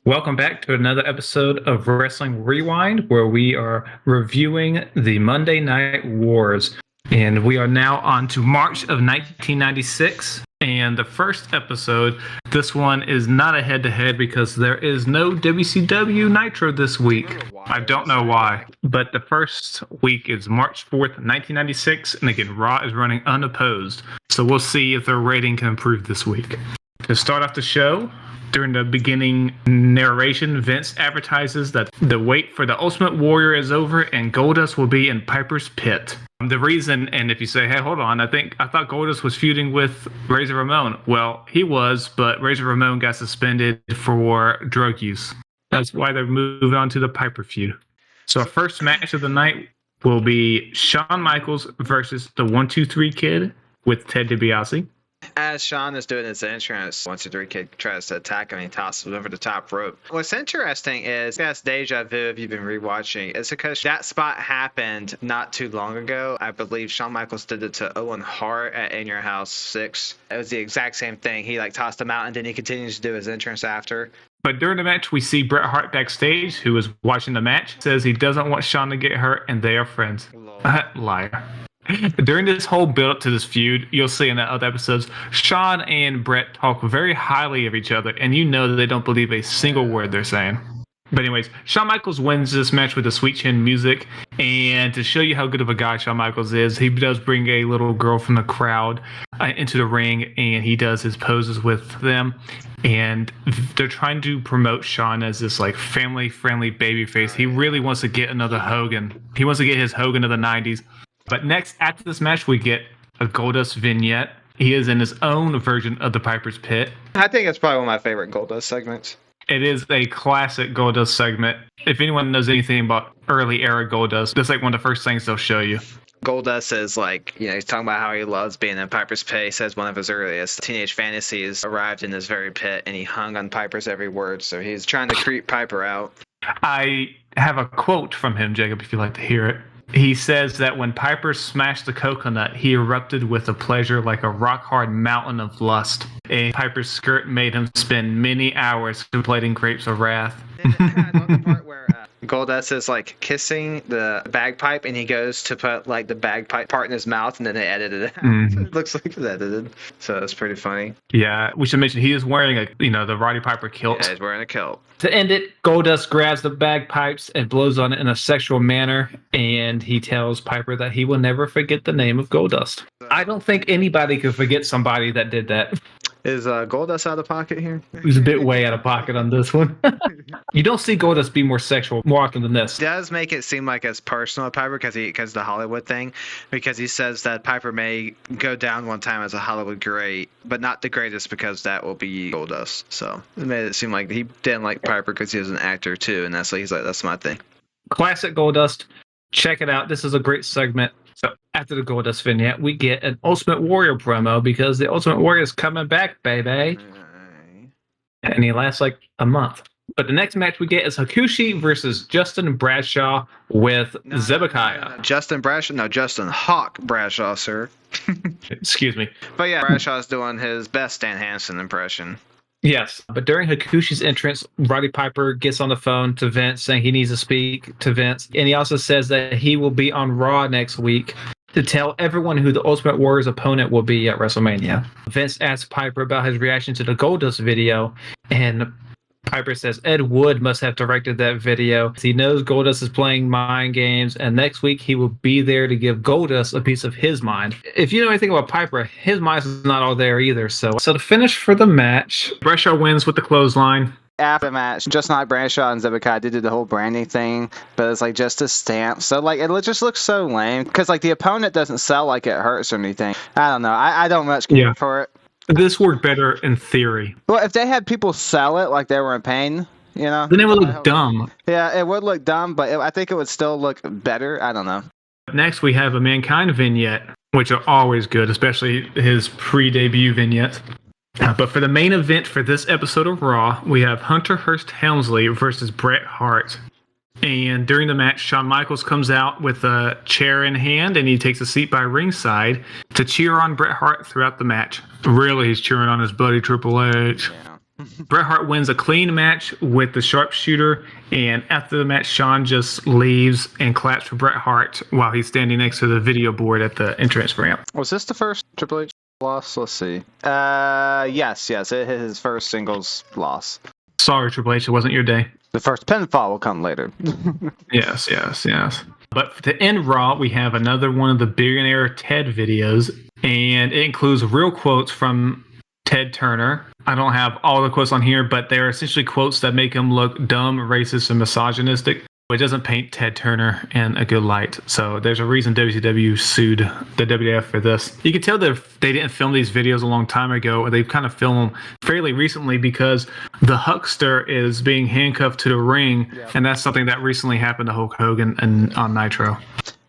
Welcome back to another episode of Wrestling Rewind, where we are reviewing the Monday Night Wars. And we are now on to March of 1996. And the first episode, this one is not a head-to-head because there is no WCW Nitro this week. I don't know why. But the first week is March 4th, 1996. And again, Raw is running unopposed. So we'll see if their rating can improve this week. To start off the show, during the beginning narration, Vince advertises that the wait for the Ultimate Warrior is over and Goldust will be in Piper's Pit. The reason, and if you say, hey, hold on, I thought Goldust was feuding with Razor Ramon. Well, he was, but Razor Ramon got suspended for drug use. That's why they're moving on to the Piper feud. So our first match of the night will be Shawn Michaels versus the 1-2-3 Kid with Ted DiBiase. As Shawn is doing his entrance, 1-2-3 Kid tries to attack him and he tosses him over the top rope. What's interesting is, that's deja vu if you've been rewatching, is because that spot happened not too long ago. I believe Shawn Michaels did it to Owen Hart at In Your House 6. It was the exact same thing. He tossed him out and then he continues to do his entrance after. But during the match, we see Bret Hart backstage, who is watching the match, says he doesn't want Shawn to get hurt and they are friends. Liar. During this whole build-up to this feud, you'll see in the other episodes, Shawn and Bret talk very highly of each other, and you know that they don't believe a single word they're saying. But anyways, Shawn Michaels wins this match with the Sweet Chin music, and to show you how good of a guy Shawn Michaels is, he does bring a little girl from the crowd into the ring, and he does his poses with them, and they're trying to promote Shawn as this family-friendly babyface. He really wants to get another Hogan. He wants to get his Hogan of the 90s. But next, after this match, we get a Goldust vignette. He is in his own version of the Piper's Pit. I think it's probably one of my favorite Goldust segments. It is a classic Goldust segment. If anyone knows anything about early era Goldust, that's one of the first things they'll show you. Goldust is he's talking about how he loves being in Piper's Pit. He says one of his earliest teenage fantasies arrived in this very pit, and he hung on Piper's every word, so he's trying to creep Piper out. I have a quote from him, Jacob, if you'd like to hear it. He says that when Piper smashed the coconut, he erupted with a pleasure like a rock-hard mountain of lust. And Piper's skirt made him spend many hours contemplating grapes of wrath. I love the part where Goldust is kissing the bagpipe, and he goes to put the bagpipe part in his mouth, and then they edited it out. It looks like it's edited, so it's pretty funny. Yeah, we should mention he is wearing the Roddy Piper kilt. Yeah, he's wearing a kilt. To end it, Goldust grabs the bagpipes and blows on it in a sexual manner, and he tells Piper that he will never forget the name of Goldust. I don't think anybody could forget somebody that did that. Is Goldust out of pocket here? He's a bit way out of pocket on this one. You don't see Goldust be more sexual more often than this. It does make it seem like it's personal with Piper because the Hollywood thing, because he says that Piper may go down one time as a Hollywood great, but not the greatest because that will be Goldust. So it made it seem like he didn't like Piper because he was an actor too, and that's why he's like, that's my thing. Classic Goldust. Check it out. This is a great segment. So after the Goldust vignette, we get an Ultimate Warrior promo because the Ultimate Warrior is coming back, baby. And he lasts a month. But the next match we get is Hakushi versus Justin Bradshaw with Zebekiah. Justin Bradshaw? No, Justin Hawk Bradshaw, sir. Excuse me. But yeah, Bradshaw's doing his best Stan Hansen impression. Yes, but during Hakushi's entrance, Roddy Piper gets on the phone to Vince saying he needs to speak to Vince. And he also says that he will be on Raw next week to tell everyone who the Ultimate Warrior's opponent will be at WrestleMania. Vince asks Piper about his reaction to the Goldust video, and Piper says Ed Wood must have directed that video. He knows Goldust is playing mind games, and next week he will be there to give Goldust a piece of his mind. If you know anything about Piper, his mind's not all there either. So the finish for the match, Bradshaw wins with the clothesline. After the match, just not Bradshaw and Zebekiah did the whole branding thing, but it's just a stamp. So it just looks so lame because the opponent doesn't sell like it hurts or anything. I don't know. I don't much care for it. This worked better in theory. Well, if they had people sell it like they were in pain, then it would look dumb. Yeah, it would look dumb, but I think it would still look better. I don't know. Next, we have a Mankind vignette, which are always good, especially his pre-debut vignettes. But for the main event for this episode of Raw, we have Hunter Hearst Helmsley versus Bret Hart. And during the match, Shawn Michaels comes out with a chair in hand, and he takes a seat by ringside to cheer on Bret Hart throughout the match. Really, he's cheering on his buddy Triple H. Yeah. Bret Hart wins a clean match with the sharpshooter, and after the match, Shawn just leaves and claps for Bret Hart while he's standing next to the video board at the entrance ramp. Was this the first Triple H loss? Let's see. Yes, it hit his first singles loss. Sorry, Triple H, it wasn't your day. The first pinfall will come later. Yes. But to end Raw, we have another one of the Billionaire Ted videos, and it includes real quotes from Ted Turner. I don't have all the quotes on here, but they're essentially quotes that make him look dumb, racist, and misogynistic. It doesn't paint Ted Turner in a good light. So there's a reason WCW sued the WWF for this. You can tell that they didn't film these videos a long time ago. They've kind of filmed them fairly recently because the Huckster is being handcuffed to the ring. Yeah. And that's something that recently happened to Hulk Hogan and on Nitro.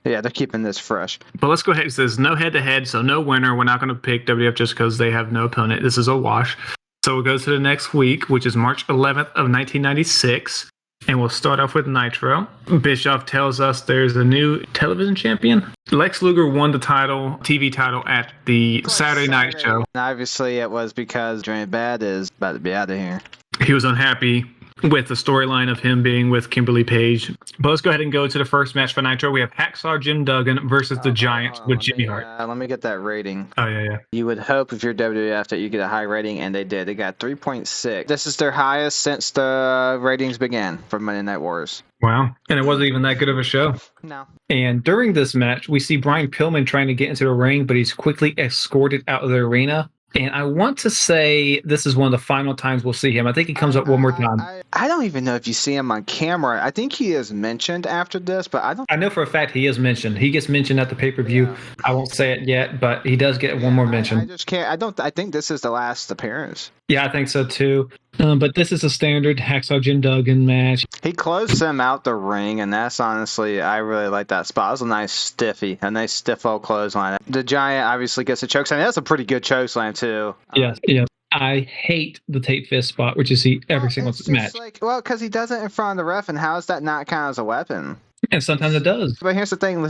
Yeah, they're keeping this fresh. But let's go ahead. It says no head-to-head, so no winner. We're not going to pick WWF just because they have no opponent. This is a wash. So it goes to the next week, which is March 11th of 1996. And we'll start off with Nitro. Bischoff tells us there's a new television champion. Lex Luger won the TV title at the Saturday Night Show. And obviously it was because Johnny Bad is about to be out of here. He was unhappy with the storyline of him being with Kimberly Page. But let's go ahead and go to the first match for Nitro. We have Hacksaw Jim Duggan versus the Giant with Jimmy Hart. Let me get that rating. Oh, yeah. You would hope if you're WWF that you get a high rating, and they did. They got 3.6. This is their highest since the ratings began for Monday Night Wars. Wow. And it wasn't even that good of a show. No. And during this match, we see Brian Pillman trying to get into the ring, but he's quickly escorted out of the arena. And I want to say this is one of the final times we'll see him. I think he comes up one more time. I don't even know if you see him on camera. I think he is mentioned after this, but I don't. I know for a fact he is mentioned. He gets mentioned at the pay-per-view. Yeah. I won't say it yet, but he does get one more mention. I just can't. I think this is the last appearance. Yeah, I think so too. But this is a standard Hacksaw Jim Duggan match. He closed him out the ring, and that's honestly, I really like that spot. It was a nice stiff old clothesline. The Giant obviously gets a chokeslam. That's a pretty good chokeslam too. Yeah. I hate the tape fist spot, which you see every single match. Because he does it in front of the ref, and how is that not count as a weapon? And sometimes it does. But here's the thing: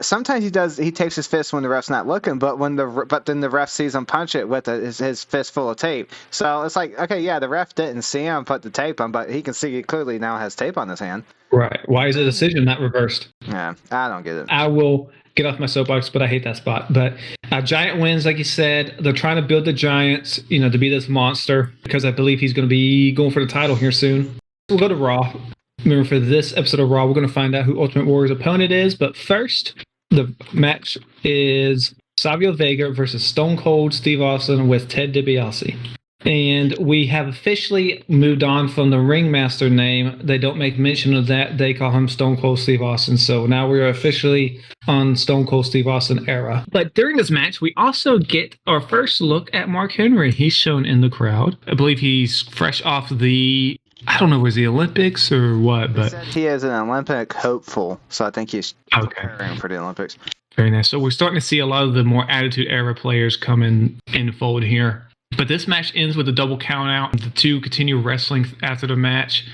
sometimes he takes his fist when the ref's not looking, but then the ref sees him punch it with his fist full of tape. So it's like, okay, yeah, the ref didn't see him put the tape on, but he can see it clearly now has tape on his hand. Right? Why is the decision not reversed? Yeah, I don't get it. I will get off my soapbox, but I hate that spot. But Giant wins, like you said. They're trying to build the Giants, to be this monster because I believe he's going to be going for the title here soon. We'll go to Raw. Remember, for this episode of Raw, we're going to find out who Ultimate Warrior's opponent is. But first, the match is Savio Vega versus Stone Cold Steve Austin with Ted DiBiase. And we have officially moved on from the ringmaster name. They don't make mention of that. They call him Stone Cold Steve Austin. So now we are officially on Stone Cold Steve Austin era. But during this match, we also get our first look at Mark Henry. He's shown in the crowd. I believe he's fresh off the... I don't know, was the Olympics or what? But he is an Olympic hopeful, so I think he's preparing for the Olympics. Very nice. So we're starting to see a lot of the more Attitude Era players come in fold here. But this match ends with a double count out. The two continue wrestling after the match.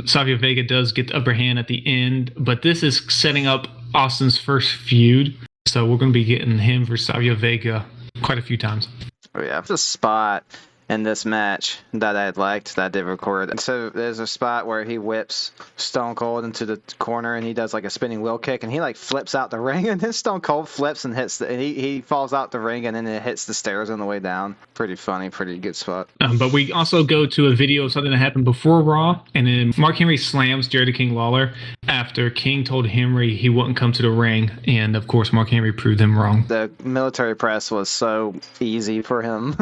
Savio Vega does get the upper hand at the end, but this is setting up Austin's first feud. So we're going to be getting him versus Savio Vega quite a few times. Oh yeah, the spot in this match that I liked that I did record. So there's a spot where he whips Stone Cold into the corner and he does like a spinning wheel kick and he like flips out the ring and then Stone Cold flips and hits and he falls out the ring and then it hits the stairs on the way down. Pretty funny, pretty good spot. But we also go to a video of something that happened before Raw, and then Mark Henry slams Jerry the King Lawler after King told Henry he wouldn't come to the ring, and of course Mark Henry proved him wrong. The military press was so easy for him.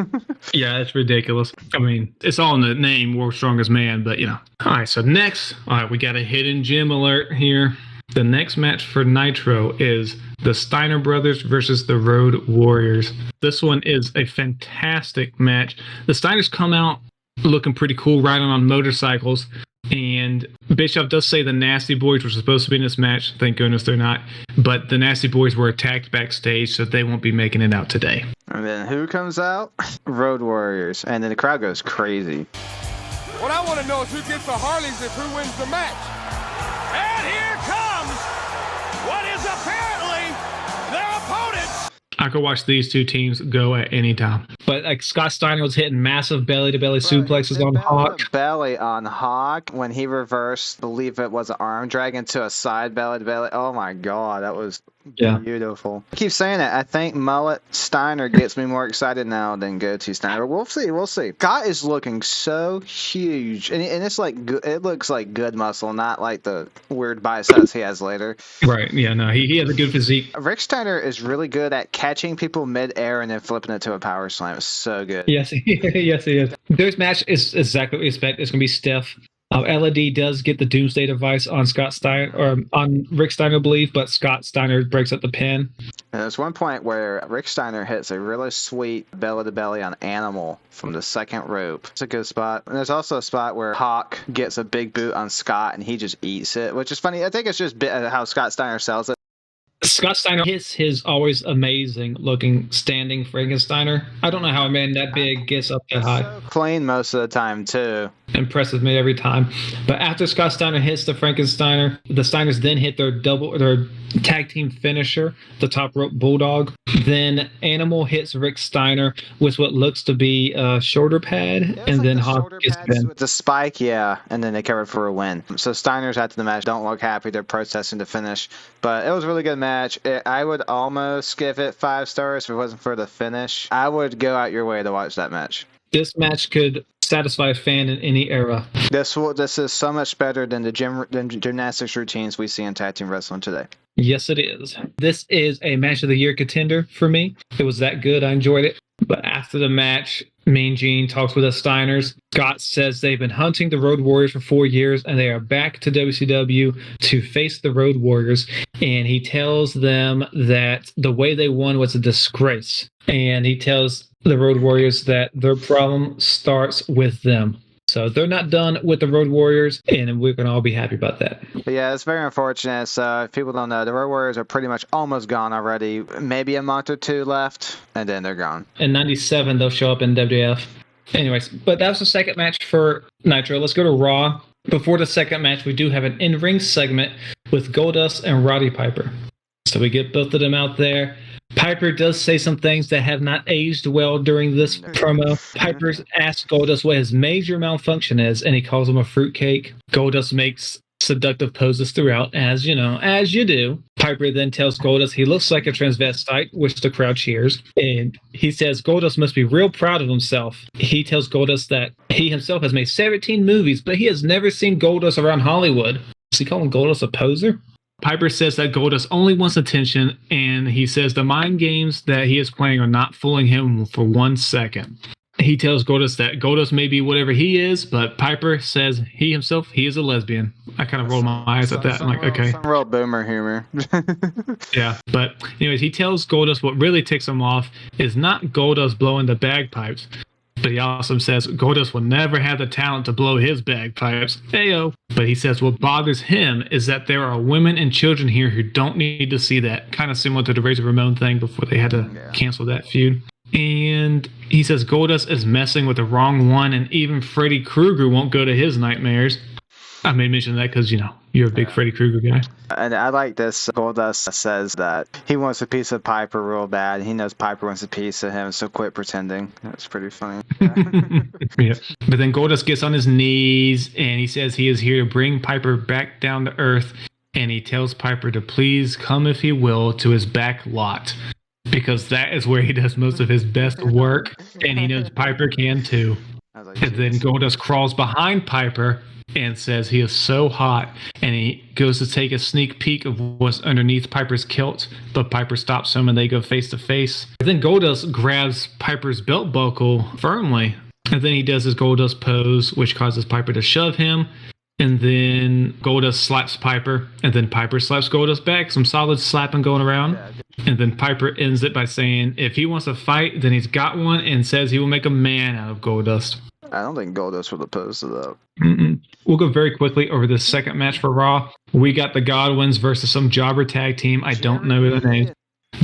Yeah, it's ridiculous. I mean, it's all in the name, World's Strongest Man, but All right, so next, we got a hidden gem alert here. The next match for Nitro is the Steiner Brothers versus the Road Warriors. This one is a fantastic match. The Steiners come out looking pretty cool, riding on motorcycles. And Bischoff does say the Nasty Boys were supposed to be in this match. Thank goodness they're not. But the Nasty Boys were attacked backstage, so they won't be making it out today. And then who comes out? Road Warriors. And then the crowd goes crazy. What I want to know is who gets the Harleys if who wins the match. And here comes what is apparently their opponents. I could watch these two teams go at any time. But like Scott Steiner was hitting massive belly-to-belly suplexes on Hawk. Belly on Hawk when he reversed, believe it was an arm drag into a side belly-to-belly. Oh my God, that was beautiful. I keep saying it. I think Mullet Steiner gets me more excited now than Goatee Steiner. We'll see. We'll see. Scott is looking so huge, and it's like it looks like good muscle, not like the weird biceps he has later. Right. Yeah. No. He has a good physique. Rick Steiner is really good at catching people mid-air and then flipping it to a power slam. It's so good. Yes. Yes. He is. This match is exactly what we expect. It's gonna be stiff. LED does get the Doomsday device on Scott Steiner or on Rick Steiner, I believe, but Scott Steiner breaks up the pin. And there's one point where Rick Steiner hits a really sweet belly-to-belly on Animal from the second rope. It's a good spot. And there's also a spot where Hawk gets a big boot on Scott and he just eats it, which is funny. I think it's just how Scott Steiner sells it. Scott Steiner hits his always amazing looking standing Frankensteiner. I don't know how a man that big gets up that high. So clean most of the time too. Impresses me every time. But after Scott Steiner hits the Frankensteiner, the Steiners then hit their tag team finisher, the top rope bulldog. Then Animal hits Rick Steiner with what looks to be a shoulder pad, and then Hawk gets pinned. With the spike, yeah, and then they covered for a win. So Steiners after the match don't look happy. They're protesting the finish, but it was a really good match. I would almost give it 5 stars if it wasn't for the finish. I would go out your way to watch that match. This match could satisfy a fan in any era. This is so much better than the gymnastics routines we see in tag team wrestling today. Yes, it is. This is a match of the year contender for me. It was that good. I enjoyed it. But after the match, Mean Gene talks with the Steiners. Scott says they've been hunting the Road Warriors for 4 years, and they are back to WCW to face the Road Warriors. And he tells them that the way they won was a disgrace. And he tells the Road Warriors that their problem starts with them. So they're not done with the Road Warriors, and we're going to all be happy about that. But yeah, it's very unfortunate. So if people don't know, the Road Warriors are pretty much almost gone already. Maybe a month or 2 left, and then they're gone. In 97, they'll show up in WWF. Anyways, but that was the second match for Nitro. Let's go to Raw. Before the second match, we do have an in-ring segment with Goldust and Roddy Piper. So we get both of them out there. Piper does say some things that have not aged well during this promo. Piper asks Goldust what his major malfunction is, and he calls him a fruitcake. Goldust makes seductive poses throughout, as you know, as you do. Piper then tells Goldust he looks like a transvestite, which the crowd cheers. And he says Goldust must be real proud of himself. He tells Goldust that he himself has made 17 movies, but he has never seen Goldust around Hollywood. Is he calling Goldust a poser? Piper says that Goldust only wants attention, and he says the mind games that he is playing are not fooling him for 1 second. He tells Goldust that Goldust may be whatever he is, but Piper says he is a lesbian. I kind of rolled my eyes at that. I'm like, okay. Some real boomer humor. Yeah, but anyways, he tells Goldust what really ticks him off is not Goldust blowing the bagpipes, but he also says Goldust will never have the talent to blow his bagpipes. Heyo. But he says what bothers him is that there are women and children here who don't need to see that. Kind of similar to the Razor Ramon thing before they had to cancel that feud. And he says Goldust is messing with the wrong one, and even Freddy Krueger won't go to his nightmares. I may mention that because, you know, you're a big Freddy Krueger guy. And I like this. Goldust says that he wants a piece of Piper real bad. He knows Piper wants a piece of him, so quit pretending. That's pretty funny. Yeah. But then Goldust gets on his knees, and he says he is here to bring Piper back down to earth. And he tells Piper to please come, if he will, to his back lot, because that is where he does most of his best work, and he knows Piper can too. And then Goldust crawls behind Piper and says he is so hot, and he goes to take a sneak peek of what's underneath Piper's kilt, but Piper stops him and they go face to face. Then Goldust grabs Piper's belt buckle firmly, and then he does his Goldust pose, which causes Piper to shove him. And then Goldust slaps Piper, and then Piper slaps Goldust back. Some solid slapping going around. And then Piper ends it by saying if he wants to fight, then he's got one, and says he will make a man out of Goldust. I don't think Goldust would oppose to that. We'll go very quickly over the second match for Raw. We got the Godwins versus some jobber tag team. I don't know their names.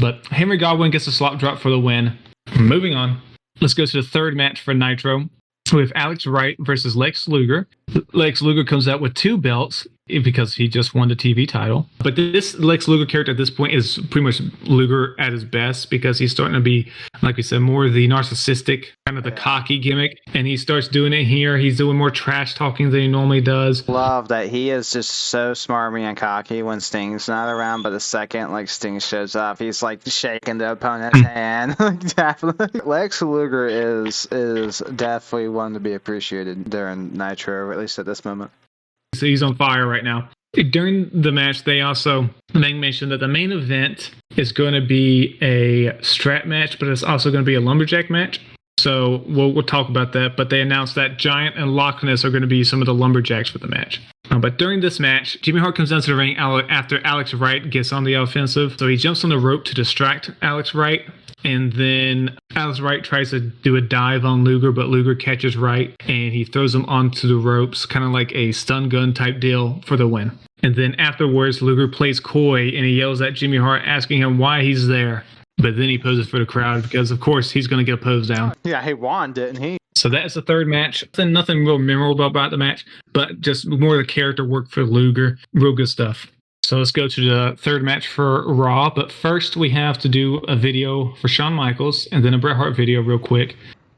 But Henry Godwin gets a slop drop for the win. Moving on. Let's go to the third match for Nitro. We have Alex Wright versus Lex Luger. Lex Luger comes out with 2 belts because he just won the TV title. But this Lex Luger character at this point is pretty much Luger at his best because he's starting to be, like we said, more the narcissistic, kind of the cocky gimmick. And he starts doing it here. He's doing more trash talking than he normally does. Love that he is just so smarmy and cocky when Sting's not around, but the second like Sting shows up, he's like shaking the opponent's hand. Definitely. Lex Luger is definitely one to be appreciated during Nitro, or at least at this moment. So he's on fire right now. During the match, they mentioned that the main event is going to be a strap match, but it's also going to be a lumberjack match. So we'll talk about that. But they announced that Giant and Loch Ness are going to be some of the lumberjacks for the match. But during this match, Jimmy Hart comes down to the ring after Alex Wright gets on the offensive. So he jumps on the rope to distract Alex Wright. And then Alex Wright tries to do a dive on Luger, but Luger catches Wright and he throws him onto the ropes, kind of like a stun gun type deal for the win. And then afterwards, Luger plays coy and he yells at Jimmy Hart, asking him why he's there. But then he poses for the crowd because, of course, he's going to get a pose down. Yeah, he won, didn't he? So that's the third match. Nothing real memorable about the match, but just more of the character work for Luger. Real good stuff. So let's go to the third match for Raw. But first, we have to do a video for Shawn Michaels and then a Bret Hart video real quick.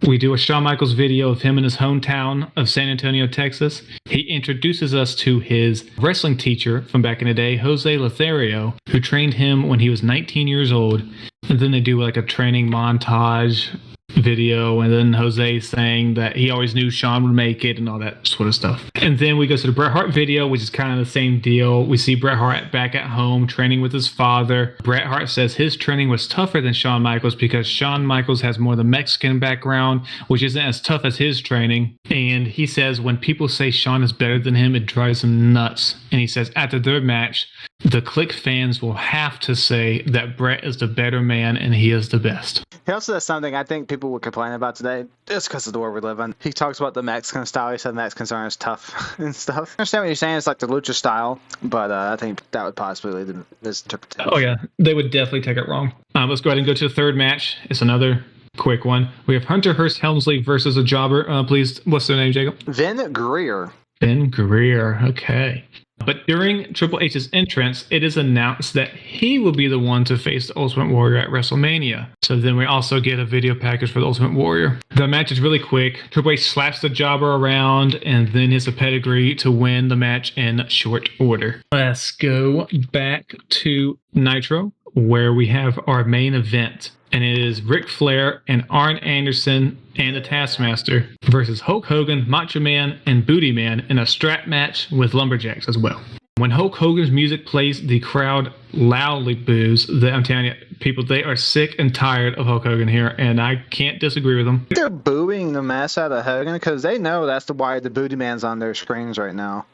We do a Shawn Michaels video of him in his hometown of San Antonio, Texas. He introduces us to his wrestling teacher from back in the day, Jose Lothario, who trained him when he was 19 years old. And then they do like a training montage video, and then Jose saying that he always knew Shawn would make it and all that sort of stuff. And then we go to the Bret Hart video, which is kind of the same deal. We see Bret Hart back at home training with his father. Bret Hart says his training was tougher than Shawn Michaels because Shawn Michaels has more of the Mexican background, which isn't as tough as his training. And he says when people say Shawn is better than him, it drives him nuts. And he says after their match, the Click fans will have to say that Bret is the better man and he is the best. He also does something I think people would complain about today, just because of the world we live in. He talks about the Mexican style. He said Mexicans aren't as tough and stuff. I understand what you're saying. It's like the lucha style, but I think that would possibly lead to misinterpretation. Oh, yeah. They would definitely take it wrong. Let's go ahead and go to the third match. It's another quick one. We have Hunter Hearst Helmsley versus a jobber. Please, what's their name, Jacob? Vin Greer. Vin Greer. Okay. But during Triple H's entrance, it is announced that he will be the one to face the Ultimate Warrior at WrestleMania. So then we also get a video package for the Ultimate Warrior. The match is really quick. Triple H slaps the jobber around and then hits a pedigree to win the match in short order. Let's go back to Nitro, where we have our main event. And it is Ric Flair and Arn Anderson and the Taskmaster versus Hulk Hogan, Macho Man, and Booty Man in a strap match with lumberjacks as well. When Hulk Hogan's music plays, the crowd loudly boos. I'm telling you, people, they are sick and tired of Hulk Hogan here, and I can't disagree with them. They're booing the mess out of Hogan because they know that's why the Booty Man's on their screens right now.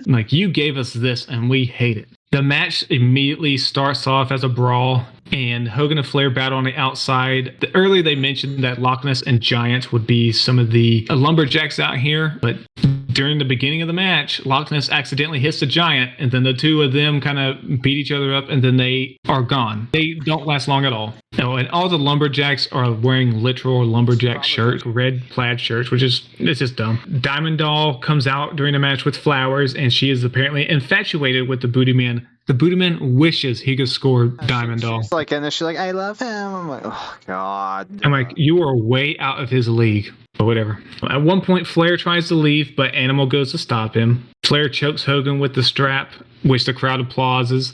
Like, you gave us this, and we hate it. The match immediately starts off as a brawl, and Hogan and Flair battle on the outside. Earlier they mentioned that Loch Ness and Giant would be some of the lumberjacks out here, but during the beginning of the match, Loch Ness accidentally hits the Giant, and then the two of them kind of beat each other up, and then they are gone. They don't last long at all. Oh, and all the lumberjacks are wearing literal lumberjack shirts, red plaid shirts, it's just dumb. Diamond Doll comes out during the match with flowers, and she is apparently infatuated with the Booty Man. The Booty Man wishes he could score Diamond Doll. She's like, and then she's like, I love him. I'm like, oh, God. I'm like, you are way out of his league. But whatever. At one point, Flair tries to leave, but Animal goes to stop him. Flair chokes Hogan with the strap, which the crowd applauses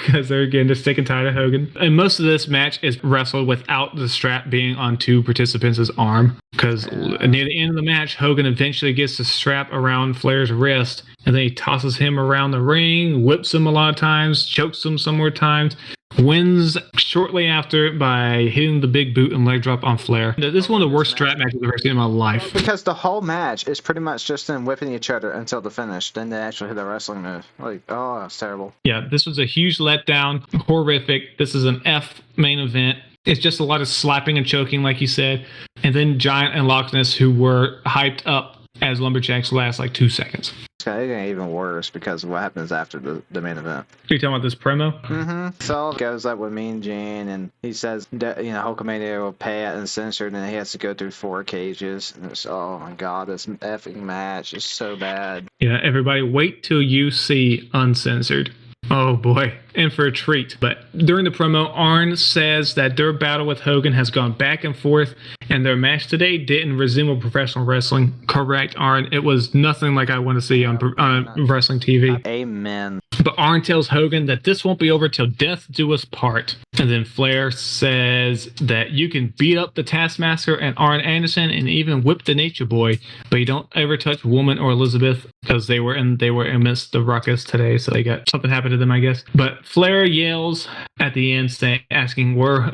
because they're again just sick and tired of Hogan. And most of this match is wrestled without the strap being on two participants' arm, because near the end of the match, Hogan eventually gets the strap around Flair's wrist, and then he tosses him around the ring, whips him a lot of times, chokes him some more times, wins shortly after by hitting the big boot and leg drop on Flair. This is one of the worst strap matches I've ever seen in my life. Because the whole match is pretty much just them whipping each other until the finish. Then they actually hit a wrestling move. Like, oh, that's terrible. Yeah, this was a huge letdown. Horrific. This is an F main event. It's just a lot of slapping and choking, like you said. And then Giant and Loch Ness, who were hyped up as lumberjacks last like 2 seconds. It's getting even worse because of what happens after the main event. Are you talking about this promo? Mm-hmm. So goes up with Mean Gene, and he says, Hulkamania will pay at Uncensored, and he has to go through 4 cages. And it's, oh my god, this effing match is so bad. Yeah, everybody, wait till you see Uncensored. Oh boy, in for a treat. But during the promo, Arn says that their battle with Hogan has gone back and forth, and their match today didn't resemble professional wrestling. Correct, Arn. It was nothing like I want to see on wrestling TV. Amen. But Arn tells Hogan that this won't be over till death do us part. And then Flair says that you can beat up the Taskmaster and Arn Anderson and even whip the Nature Boy, but you don't ever touch Woman or Elizabeth, because they were amidst the ruckus today, so they got something happened to them, I guess. But Flair yells at the end, asking where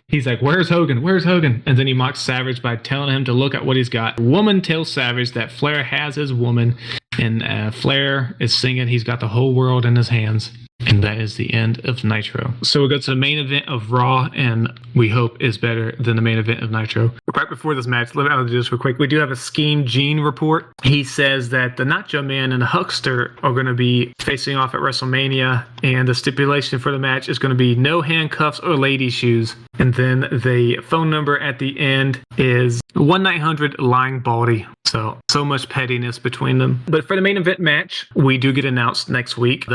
he's like, "Where's Hogan? Where's Hogan?" And then he mocks Savage by telling him to look at what he's got. Woman tells Savage that Flair has his woman, and Flair is singing "He's got the whole world in his hands." And that is the end of Nitro. So we'll go to the main event of Raw, and we hope is better than the main event of Nitro. Right before this match, let me do this real quick. We do have a Scheme Gene report. He says that the Nacho Man and the Huckster are going to be facing off at WrestleMania, and the stipulation for the match is going to be no handcuffs or lady shoes. And then the phone number at the end is 1-900 Lying Baldy. So much pettiness between them. But for the main event match, we do get announced next week.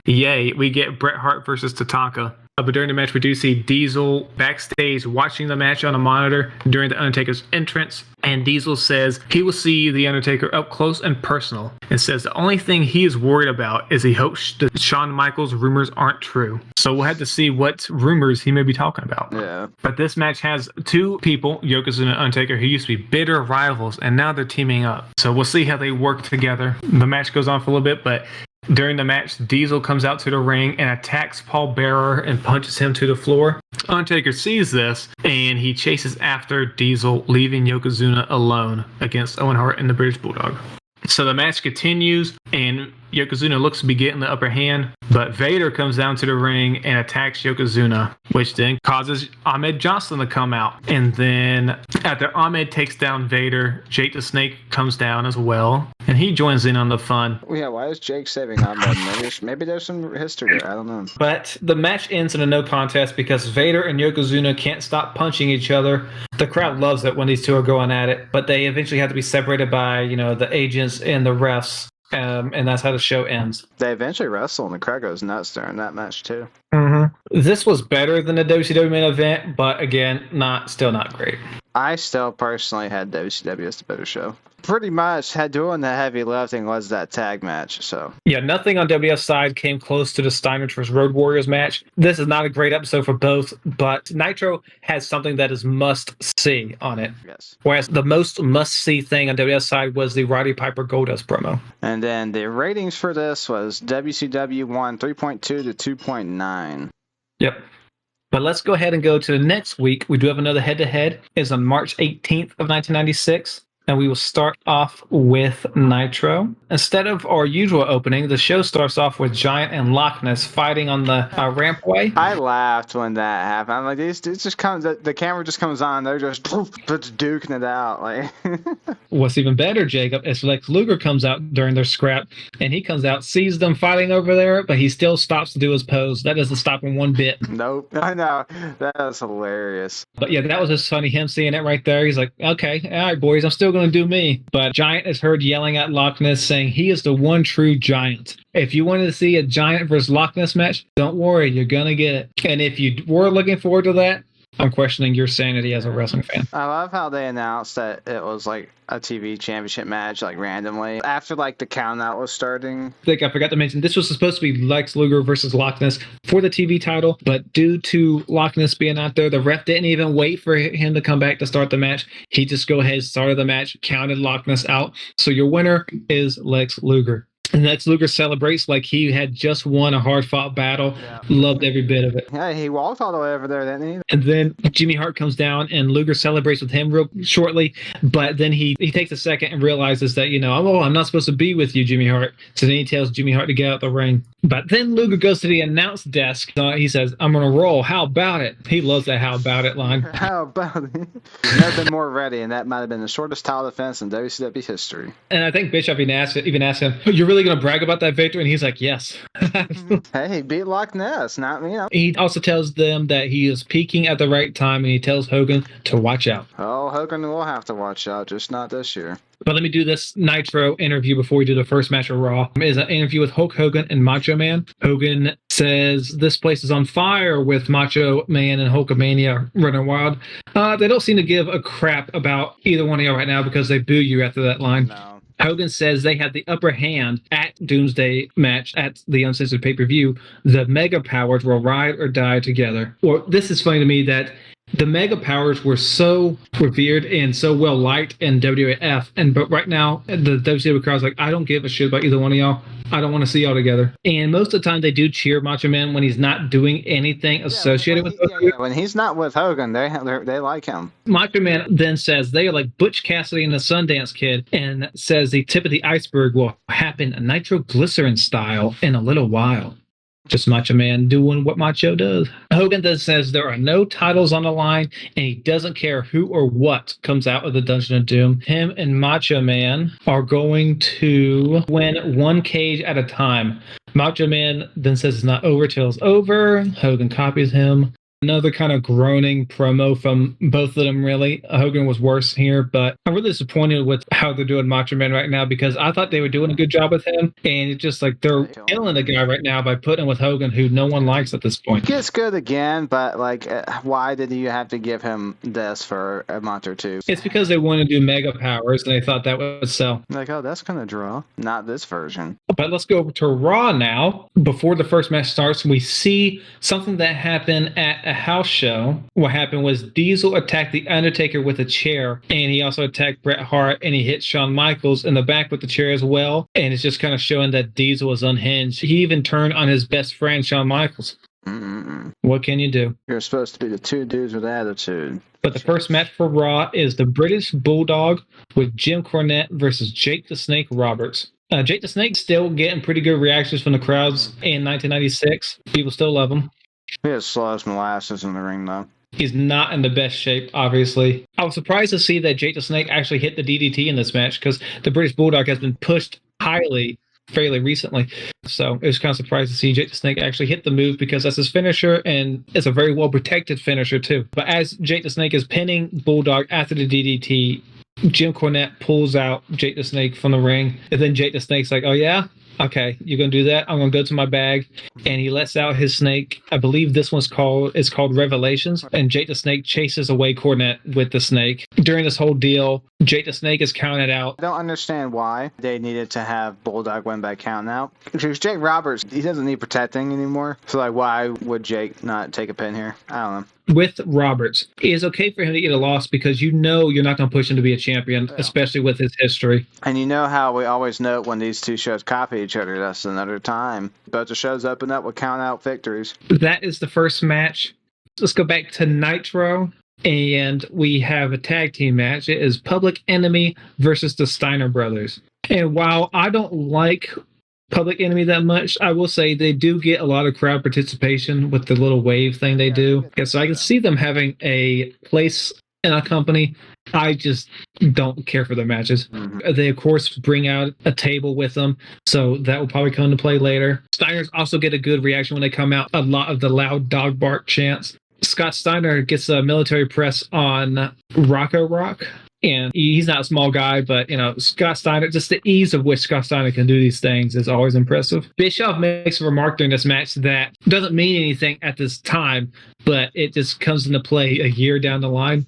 Yay, we get Bret Hart versus Tatanka. But during the match, we do see Diesel backstage watching the match on a monitor during The Undertaker's entrance. And Diesel says he will see The Undertaker up close and personal, and says the only thing he is worried about is he hopes that Shawn Michaels rumors aren't true. So we'll have to see what rumors he may be talking about. Yeah. But this match has 2 people, Yokozuna and Undertaker, who used to be bitter rivals, and now they're teaming up. So we'll see how they work together. The match goes on for a little bit, but during the match, Diesel comes out to the ring and attacks Paul Bearer and punches him to the floor. Undertaker sees this, and he chases after Diesel, leaving Yokozuna alone against Owen Hart and the British Bulldog. So the match continues, and Yokozuna looks to be getting the upper hand, but Vader comes down to the ring and attacks Yokozuna, which then causes Ahmed Johnson to come out. And then after Ahmed takes down Vader, Jake the Snake comes down as well, and he joins in on the fun. Yeah, why is Jake saving Ahmed? Maybe there's some history there. I don't know. But the match ends in a no contest because Vader and Yokozuna can't stop punching each other. The crowd loves it when these two are going at it, but they eventually have to be separated by, the agents and the refs. And that's how the show ends. They eventually wrestle, and the crowd goes nuts during that match too. Mm-hmm. This was better than the WCW main event, but again, still not great. I still personally had WCW as the better show. Pretty much doing the heavy lifting was that tag match. So yeah, nothing on WWF's side came close to the Steiners vs. Road Warriors match. This is not a great episode for both, but Nitro has something that is must see on it. Yes. Whereas the most must see thing on WWF's side was the Roddy Piper Goldust promo. And then the ratings for this was WCW won 3.2 to 2.9. Yep. But let's go ahead and go to the next week. We do have another head-to-head. It's on March 18th of 1996. And we will start off with Nitro. Instead of our usual opening, the show starts off with Giant and Loch Ness fighting on the rampway. I laughed when that happened. I'm like, these just comes. The camera just comes on. They're just duking it out. Like, what's even better, Jacob, is Lex Luger comes out during their scrap, and he comes out, sees them fighting over there, but he still stops to do his pose. That doesn't stop him one bit. Nope. I know. That was hilarious. But yeah, that was just funny. Him seeing it right there. He's like, okay, all right, boys, I'm still going to do me. But Giant is heard yelling at Loch Ness, saying he is the one true Giant. If you wanted to see a Giant versus Loch Ness match, don't worry, you're going to get it. And if you were looking forward to that, I'm questioning your sanity as a wrestling fan. I love how they announced that it was like a TV championship match, like randomly, after like the count out was starting. I think I forgot to mention, this was supposed to be Lex Luger versus Loch Ness for the TV title, but due to Loch Ness being out there, the ref didn't even wait for him to come back to start the match. He just go ahead, started the match, counted Loch Ness out. So your winner is Lex Luger. And Lex Luger celebrates like he had just won a hard-fought battle. Yeah. Loved every bit of it. Yeah, he walked all the way over there, didn't he? And then Jimmy Hart comes down and Luger celebrates with him real shortly. But then he takes a second and realizes that, I'm not supposed to be with you, Jimmy Hart. So then he tells Jimmy Hart to get out the ring. But then Luger goes to the announce desk. He says, I'm going to roll. How about it? He loves that how about it line. How about it? He's never been more ready, and that might have been the shortest title defense in WCW history. And I think Bischoff even asked him, you're really going to brag about that victory? And he's like, yes. Hey, he beat Loch Ness, not me. He also tells them that he is peaking at the right time, and he tells Hogan to watch out. Oh, Hogan will have to watch out, just not this year. But let me do this Nitro interview before we do the first match of Raw. It is an interview with Hulk Hogan and Macho Man. Hogan says this place is on fire with Macho Man and Hulkamania running wild. They don't seem to give a crap about either one of y'all right now because they boo you after that line. No. Hogan says they have the upper hand at Doomsday match at the Uncensored pay-per-view. The Mega Powers will ride or die together. Or this is funny to me that the Mega Powers were so revered and so well liked in WWF, but right now the WCW crowd's like, I don't give a shit about either one of y'all. I don't want to see y'all together. And most of the time they do cheer Macho Man when he's not doing anything associated with Hogan. When he's not with Hogan, they like him. Macho Man then says they are like Butch Cassidy and the Sundance Kid, and says the tip of the iceberg will happen nitroglycerin style in a little while. Just Macho Man doing what Macho does. Hogan then says there are no titles on the line, and he doesn't care who or what comes out of the Dungeon of Doom. Him and Macho Man are going to win one cage at a time. Macho Man then says it's not over till it's over. Hogan copies him. Another kind of groaning promo from both of them, really. Hogan was worse here, but I'm really disappointed with how they're doing Macho Man right now because I thought they were doing a good job with him, and it's just like they're killing the guy right now by putting him with Hogan, who no one likes at this point. He gets good again, but why did you have to give him this for a month or two? It's because they wanted to do Mega Powers, and they thought that would sell. Like, oh, that's going to draw. Not this version. But let's go over to Raw now. Before the first match starts, we see something that happened at a house show. What happened was Diesel attacked The Undertaker with a chair, and he also attacked Bret Hart, and he hit Shawn Michaels in the back with the chair as well. And it's just kind of showing that Diesel was unhinged. He even turned on his best friend, Shawn Michaels. What can you do? You're supposed to be the two dudes with attitude. But the first match for Raw is the British Bulldog with Jim Cornette versus Jake the Snake Roberts. Jake the Snake still getting pretty good reactions from the crowds in 1996. People still love him. He has slow as molasses in the ring, though. He's not in the best shape, obviously. I was surprised to see that Jake the Snake actually hit the DDT in this match because the British Bulldog has been pushed highly fairly recently. So it was kind of surprised to see Jake the Snake actually hit the move because that's his finisher, and it's a very well-protected finisher, too. But as Jake the Snake is pinning Bulldog after the DDT, Jim Cornette pulls out Jake the Snake from the ring, and then Jake the Snake's like, oh yeah? Okay, you're going to do that? I'm going to go to my bag. And he lets out his snake. I believe this one's called Revelations. And Jake the Snake chases away Cornette with the snake. During this whole deal, Jake the Snake is counted out. I don't understand why they needed to have Bulldog win by count out. Because Jake Roberts, he doesn't need protecting anymore. So, why would Jake not take a pin here? I don't know. With Roberts, it is okay for him to get a loss because you're not going to push him to be a champion, especially with his history. And you know how we always note when these two shows copy each other, that's another time. Both the shows open up with count-out victories. That is the first match. Let's go back to Nitro, and we have a tag team match. It is Public Enemy versus the Steiner Brothers. And while I don't like Public Enemy that much, I will say they do get a lot of crowd participation with the little wave thing they do. Yeah, so I can see them having a place in a company. I just don't care for their matches. They, of course, bring out a table with them, so that will probably come into play later. Steiners also get a good reaction when they come out. A lot of the loud dog bark chants. Scott Steiner gets a military press on Rocco Rock. And he's not a small guy, but, Scott Steiner, just the ease of which Scott Steiner can do these things is always impressive. Bischoff makes a remark during this match that doesn't mean anything at this time, but it just comes into play a year down the line,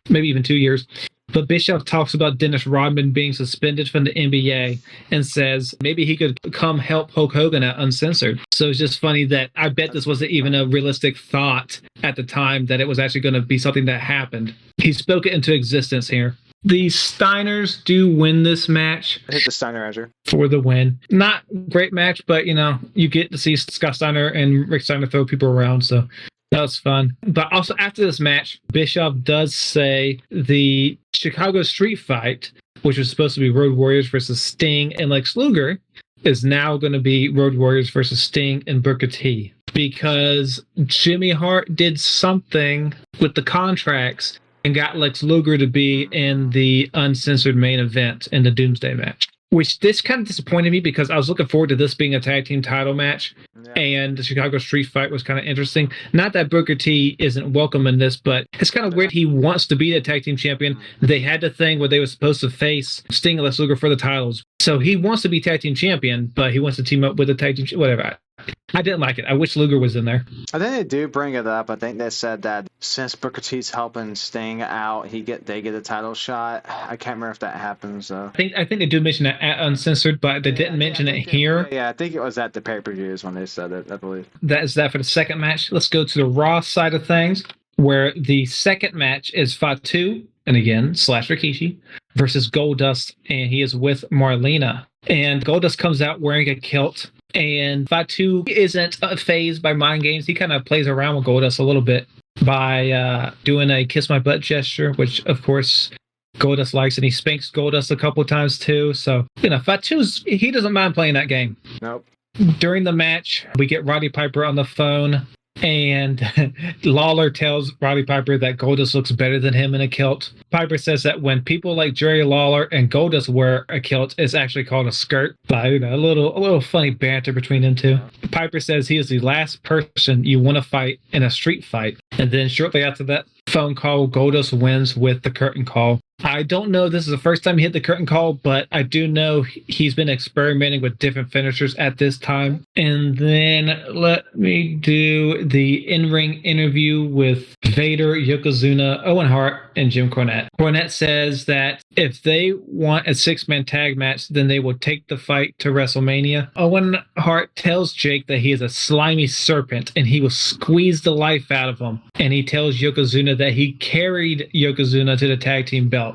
maybe even 2 years. But Bischoff talks about Dennis Rodman being suspended from the NBA and says maybe he could come help Hulk Hogan at Uncensored. So it's just funny that I bet this wasn't even a realistic thought at the time that it was actually going to be something that happened. He spoke it into existence here. The Steiners do win this match Hit the Steiner Edger. for the win. Not great match, but you get to see Scott Steiner and Rick Steiner throw people around, so that was fun. But also after this match, Bischoff does say the Chicago Street Fight, which was supposed to be Road Warriors versus Sting and Lex Luger, is now going to be Road Warriors versus Sting and Booker T. Because Jimmy Hart did something with the contracts and got Lex Luger to be in the Uncensored main event in the Doomsday match. Which this kind of disappointed me because I was looking forward to this being a tag team title match. Yeah. And the Chicago Street Fight was kind of interesting. Not that Booker T isn't welcome in this, but it's kind of weird. He wants to be the tag team champion. They had the thing where they were supposed to face Sting and Lex Luger for the titles. So he wants to be tag team champion, but he wants to team up with the tag team, whatever. I didn't like it. I wish Luger was in there. I think they do bring it up. I think they said that since Booker T's helping Sting out, they get a title shot. I can't remember if that happens though. I think they do mention it at Uncensored, but they didn't mention it here. Yeah, I think it was at the pay-per-views when they said it, I believe. That is that for the second match. Let's go to the Raw side of things, where the second match is Fatu, and again, / Rikishi, versus Goldust, and he is with Marlena. And Goldust comes out wearing a kilt. And Fatu isn't fazed by mind games. He kind of plays around with Goldust a little bit by doing a kiss my butt gesture, which of course Goldust likes, and he spanks Goldust a couple times too. So, he doesn't mind playing that game. Nope. During the match, we get Roddy Piper on the phone, and Lawler tells Roddy Piper that Goldust looks better than him in a kilt. Piper says that when people like Jerry Lawler and Goldust wear a kilt, it's actually called a skirt. But, a little funny banter between them two. Piper says he is the last person you want to fight in a street fight. And then shortly after that phone call, Goldust wins with the curtain call. I don't know if this is the first time he hit the curtain call, but I do know he's been experimenting with different finishers at this time. And then let me do the in-ring interview with Vader, Yokozuna, Owen Hart, and Jim Cornette. Cornette says that if they want a 6-man tag match, then they will take the fight to WrestleMania. Owen Hart tells Jake that he is a slimy serpent and he will squeeze the life out of him. And he tells Yokozuna that he carried Yokozuna to the tag team belts.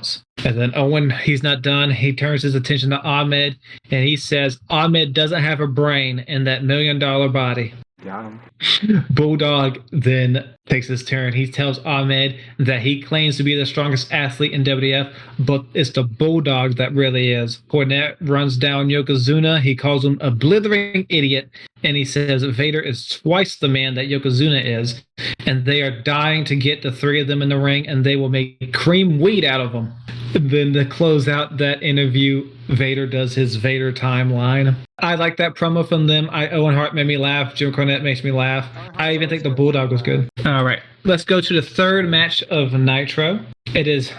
And then Owen, he's not done. He turns his attention to Ahmed, and he says Ahmed doesn't have a brain in that $1 million body. Got him. Bulldog then takes his turn. He tells Ahmed that he claims to be the strongest athlete in WWF, but it's the Bulldog that really is. Cornette runs down Yokozuna. He calls him a blithering idiot, and he says Vader is twice the man that Yokozuna is, and they are dying to get the three of them in the ring, and they will make cream weed out of them. And then to close out that interview, Vader does his Vader timeline. I like that promo from them. Owen Hart made me laugh. Jim Cornette makes me laugh. I even think the Bulldog was good. All right, let's go to the third match of Nitro. It is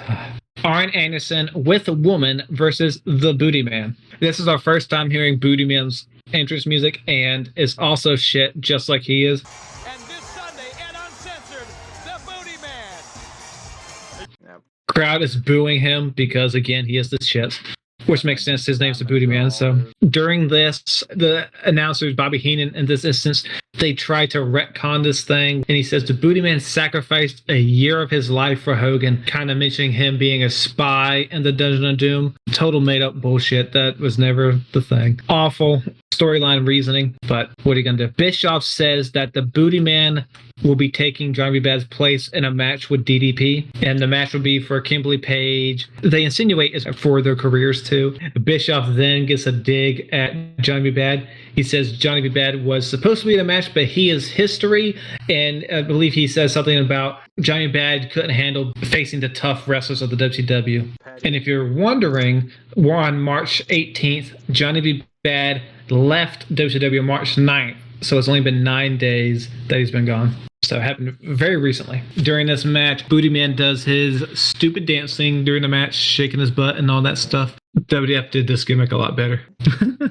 Arn Anderson with a woman versus the Booty Man. This is our first time hearing Booty Man's entrance music, and it's also shit just like he is. And this Sunday at Uncensored, the Booty Man. Yep. Crowd is booing him because, again, he is the shit. Which makes sense. His name's the Booty Man. So during this, the announcers, Bobby Heenan, in this instance, they try to retcon this thing. And he says the Booty Man sacrificed a year of his life for Hogan, kind of mentioning him being a spy in the Dungeon of Doom. Total made up bullshit. That was never the thing. Awful storyline reasoning, but what are you going to do? Bischoff says that the Booty Man will be taking Johnny B. Bad's place in a match with DDP, and the match will be for Kimberly Page. They insinuate it's for their careers too. Bischoff then gets a dig at Johnny B. Bad. He says Johnny B. Bad was supposed to be in a match, but he is history, and I believe he says something about Johnny Bad couldn't handle facing the tough wrestlers of the WCW. And if you're wondering, we're on March 18th. Johnny B. Bad left WCW March 9th, so it's only been 9 days that he's been gone. So it happened very recently. During this match, Booty Man does his stupid dancing during the match, shaking his butt and all that stuff. WWF did this gimmick a lot better.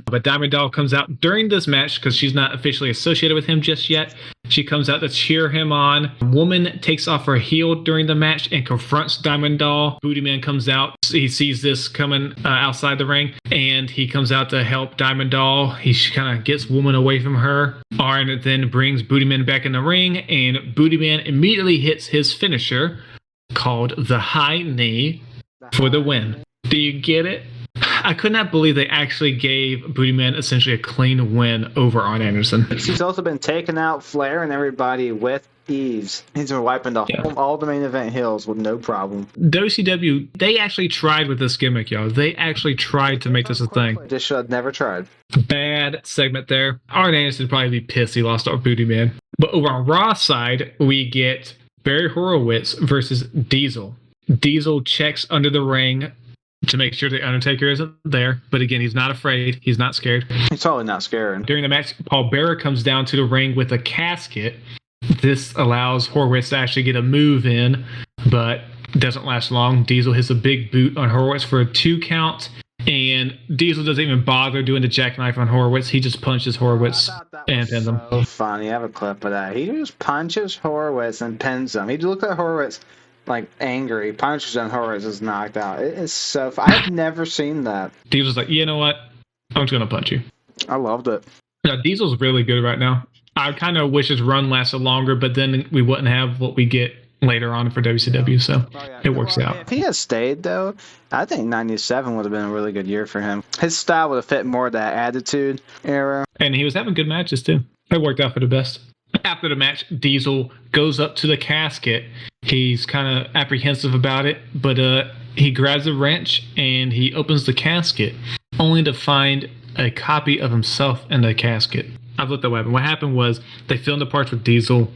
But Diamond Doll comes out during this match because she's not officially associated with him just yet. She comes out to cheer him on. Woman takes off her heel during the match and confronts Diamond Doll. Booty Man comes out. He sees this coming outside the ring, and he comes out to help Diamond Doll. He kind of gets Woman away from her. Arn then brings Booty Man back in the ring, and Booty Man immediately hits his finisher called the high knee. for the win. Do you get it? I could not believe they actually gave Booty Man essentially a clean win over Arn Anderson. He's also been taking out Flair and everybody with ease. He's been wiping all the main event heels with no problem. WCW, they actually tried with this gimmick, y'all. They actually tried to make this a thing. They should have never tried. Bad segment there. Arn Anderson would probably be pissed he lost our Booty Man. But over on Raw side, we get Barry Horowitz versus Diesel. Diesel checks under the ring to make sure the Undertaker isn't there. But again, he's not afraid. He's not scared. He's totally not scared. During the match, Paul Bearer comes down to the ring with a casket. This allows Horowitz to actually get a move in, but doesn't last long. Diesel hits a big boot on Horowitz for a 2 count, and Diesel doesn't even bother doing the jackknife on Horowitz. He just punches Horowitz and pins him. So funny. I have a clip of that. He just punches Horowitz and pins him. He looked at Horowitz like angry, punches him, Horowitz is knocked out. It is so I've never seen that. Diesel's like, you know what? I'm just going to punch you. I loved it. Yeah, Diesel's really good right now. I kind of wish his run lasted longer, but then we wouldn't have what we get later on for WCW, so it works out. If he had stayed, though, I think 97 would have been a really good year for him. His style would have fit more that Attitude era. And he was having good matches, too. It worked out for the best. After the match, Diesel goes up to the casket. He's kind of apprehensive about it, but he grabs a wrench and he opens the casket, only to find a copy of himself in the casket. I've looked at what happened. What happened was they filmed the parts with Diesel,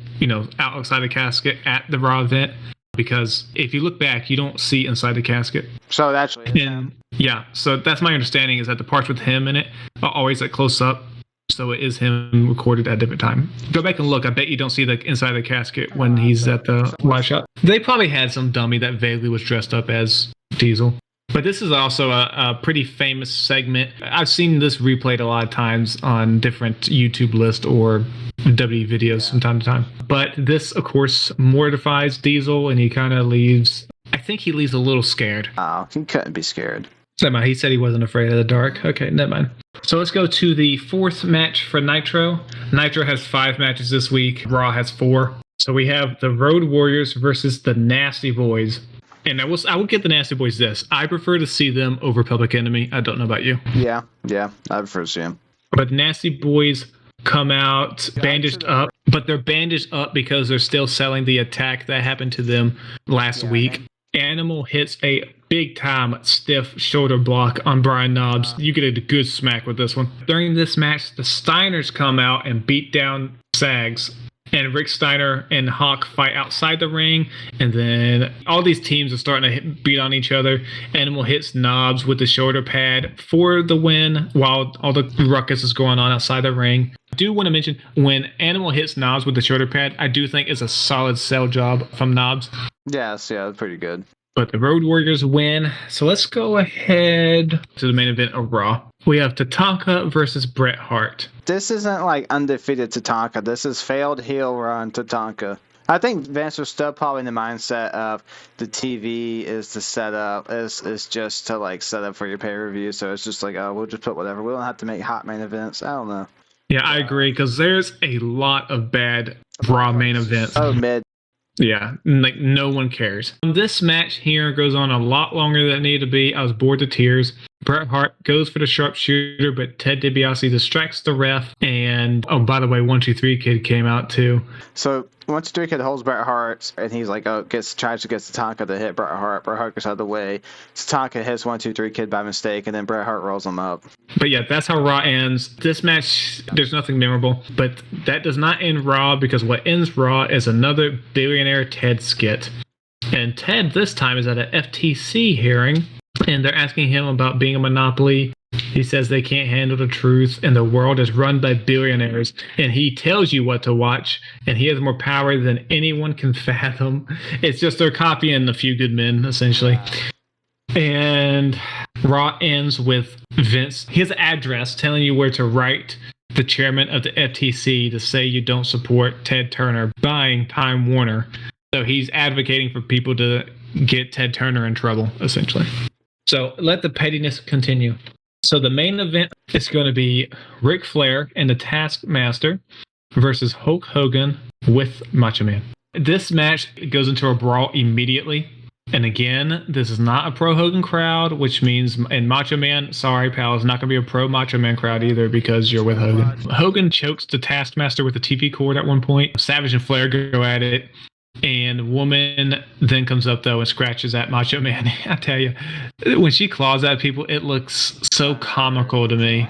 outside the casket at the Raw event, because if you look back, you don't see inside the casket. So actually, yeah, so that's my understanding, is that the parts with him in it are always like close up. So it is him recorded at a different time. Go back and look. I bet you don't see the inside of the casket when he's at the live shot. They probably had some dummy that vaguely was dressed up as Diesel. But this is also a pretty famous segment. I've seen this replayed a lot of times on different YouTube lists or WWE videos from time to time. But this, of course, mortifies Diesel, and he kind of leaves. I think he leaves a little scared. Oh, he couldn't be scared. Never mind. He said he wasn't afraid of the dark. Okay, never mind. So let's go to the 4th match for Nitro. Nitro has 5 matches this week. Raw has 4. So we have the Road Warriors versus the Nasty Boys. And I will get the Nasty Boys this. I prefer to see them over Public Enemy. I don't know about you. Yeah, I prefer to see them. But Nasty Boys come out bandaged up, but they're bandaged up because they're still selling the attack that happened to them last week. Animal hits a big-time stiff shoulder block on Brian Knobbs. You get a good smack with this one. During this match, the Steiners come out and beat down Sags. And Rick Steiner and Hawk fight outside the ring. And then all these teams are starting to beat on each other. Animal hits Knobbs with the shoulder pad for the win while all the ruckus is going on outside the ring. I do want to mention, when Animal hits Knobbs with the shoulder pad, I do think it's a solid sell job from Knobbs. Yes, yeah, pretty good. But the Road Warriors win. So let's go ahead to the main event of Raw. We have Tatanka versus Bret Hart. This isn't like undefeated Tatanka. This is failed heel run Tatanka. I think Vince was still probably in the mindset of the TV is to set up, is just to like set up for your pay-per-view. So it's just like, oh, we'll just put whatever. We don't have to make hot main events. I don't know. Yeah, I agree, because there's a lot of bad Raw main events. Oh, mid. Yeah, like no one cares. This match here goes on a lot longer than it needed to be. I was bored to tears. Bret Hart goes for the sharpshooter, but Ted DiBiase distracts the ref. And, oh, by the way, 1-2-3 Kid came out too. So 1-2-3 Kid holds Bret Hart, and he's like, tries to get Tatanka to hit Bret Hart. Bret Hart gets out of the way. Tatanka hits 1-2-3 Kid by mistake, and then Bret Hart rolls him up. But yeah, that's how Raw ends. This match, there's nothing memorable. But that does not end Raw, because what ends Raw is another billionaire Ted skit. And Ted this time is at an FTC hearing, and they're asking him about being a monopoly. He says they can't handle the truth, and the world is run by billionaires, and he tells you what to watch, and he has more power than anyone can fathom. It's just they're copying A Few Good Men, essentially. And Raw ends with Vince. He has an address telling you where to write the chairman of the FTC to say you don't support Ted Turner buying Time Warner. So he's advocating for people to get Ted Turner in trouble, essentially. So let the pettiness continue. So the main event is going to be Ric Flair and the Taskmaster versus Hulk Hogan with Macho Man. This match goes into a brawl immediately. And again, this is not a pro Hogan crowd, which means, and Macho Man, sorry, pal, it's not going to be a pro Macho Man crowd either because you're with Hogan. Hogan chokes the Taskmaster with a TV cord at one point. Savage and Flair go at it. And Woman then comes up, though, and scratches at Macho Man. I tell you, when she claws at people, it looks so comical to me.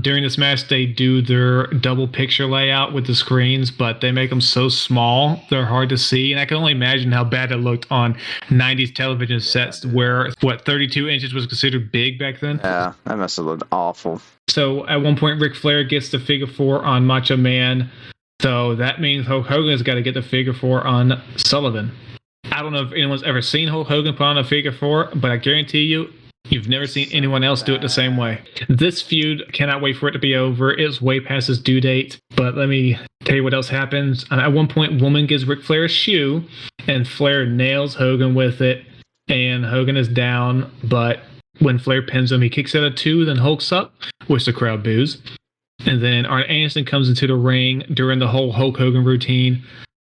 During this match, they do their double picture layout with the screens, but they make them so small, they're hard to see. And I can only imagine how bad it looked on 90s television sets where, 32 inches was considered big back then? Yeah, that must have looked awful. So at one point, Ric Flair gets the figure 4 on Macho Man. So that means Hulk Hogan's got to get the figure 4 on Sullivan. I don't know if anyone's ever seen Hulk Hogan put on a figure 4, but I guarantee you've never seen anyone else do it the same way. This feud, cannot wait for it to be over. It's way past its due date. But let me tell you what else happens. At one point, Woman gives Ric Flair a shoe, and Flair nails Hogan with it, and Hogan is down. But when Flair pins him, he kicks out a 2, then Hulk's up, which the crowd boos. And then Arn Anderson comes into the ring during the whole Hulk Hogan routine,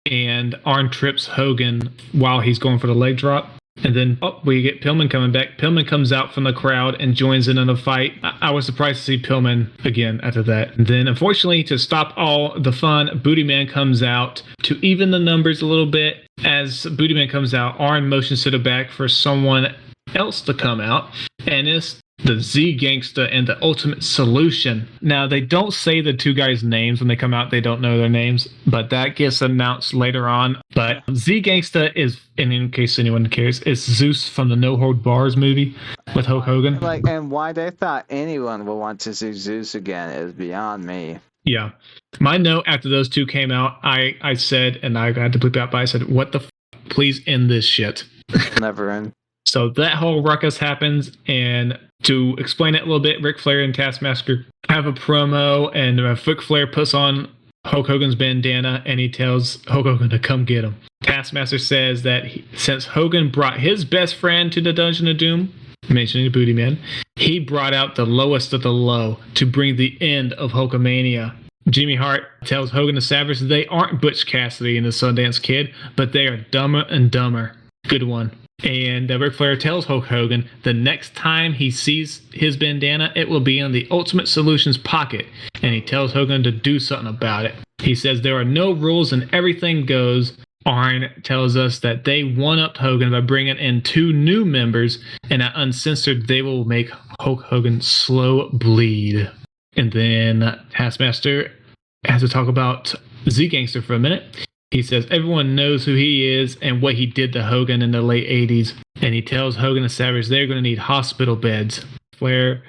and Arn trips Hogan while he's going for the leg drop. And then we get Pillman coming back. Pillman comes out from the crowd and joins in the fight. I was surprised to see Pillman again after that. And then, unfortunately, to stop all the fun, Booty Man comes out to even the numbers a little bit. As Booty Man comes out, Arn motions to the back for someone else to come out, and it's the Z Gangsta and the Ultimate Solution. Now, they don't say the two guys' names when they come out. They don't know their names, but that gets announced later on. But Z Gangsta is, and in case anyone cares, is Zeus from the No Hold Bars movie with Hulk Hogan. And why they thought anyone would want to see Zeus again is beyond me. Yeah. My note after those two came out, I said, and I had to bleep out, but I said, what the please end this shit. Never end. So that whole ruckus happens, and to explain it a little bit, Ric Flair and Taskmaster have a promo, and Ric Flair puts on Hulk Hogan's bandana, and he tells Hulk Hogan to come get him. Taskmaster says that since Hogan brought his best friend to the Dungeon of Doom, mentioning the Booty Man, he brought out the lowest of the low to bring the end of Hulkamania. Jimmy Hart tells Hogan and Savage that they aren't Butch Cassidy and the Sundance Kid, but they are Dumber and Dumber. Good one. And Ric Flair tells Hulk Hogan the next time he sees his bandana, it will be in the Ultimate Solution's pocket. And he tells Hogan to do something about it. He says there are no rules and everything goes. Arn tells us that they one-upped Hogan by bringing in 2 new members, and at Uncensored, they will make Hulk Hogan slow bleed. And then Taskmaster has to talk about Z Gangster for a minute. He says everyone knows who he is and what he did to Hogan in the late 80s. And he tells Hogan and Savage they're going to need hospital beds. Flair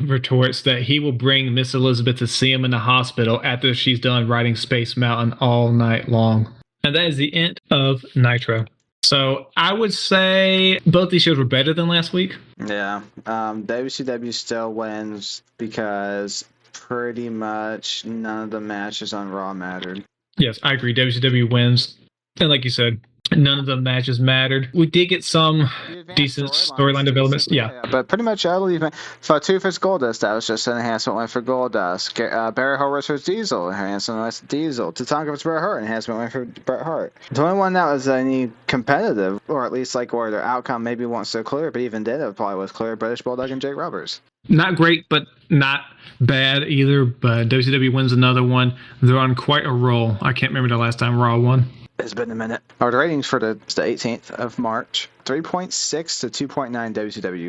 retorts that he will bring Miss Elizabeth to see him in the hospital after she's done riding Space Mountain all night long. And that is the end of Nitro. So I would say both these shows were better than last week. Yeah. WCW still wins because pretty much none of the matches on Raw mattered. Yes, I agree. WCW wins. And like you said, none of the matches mattered. We did get some decent storyline developments. Yeah. But pretty much I believe for 2 for Goldust, that was just an enhancement went for Goldust. Barry Hart versus Diesel, enhancement went for Diesel. Tatanka versus Bret Hart, enhancement went for Bret Hart. The only one that was any competitive, or at least like where their outcome maybe wasn't so clear, but even then it probably was clear, British Bulldog and Jake Roberts. Not great, but not bad either. But WCW wins another one. They're on quite a roll. I can't remember the last time Raw won. It's been a minute. Our ratings for the 18th of March, 3.6 to 2.9 WCW.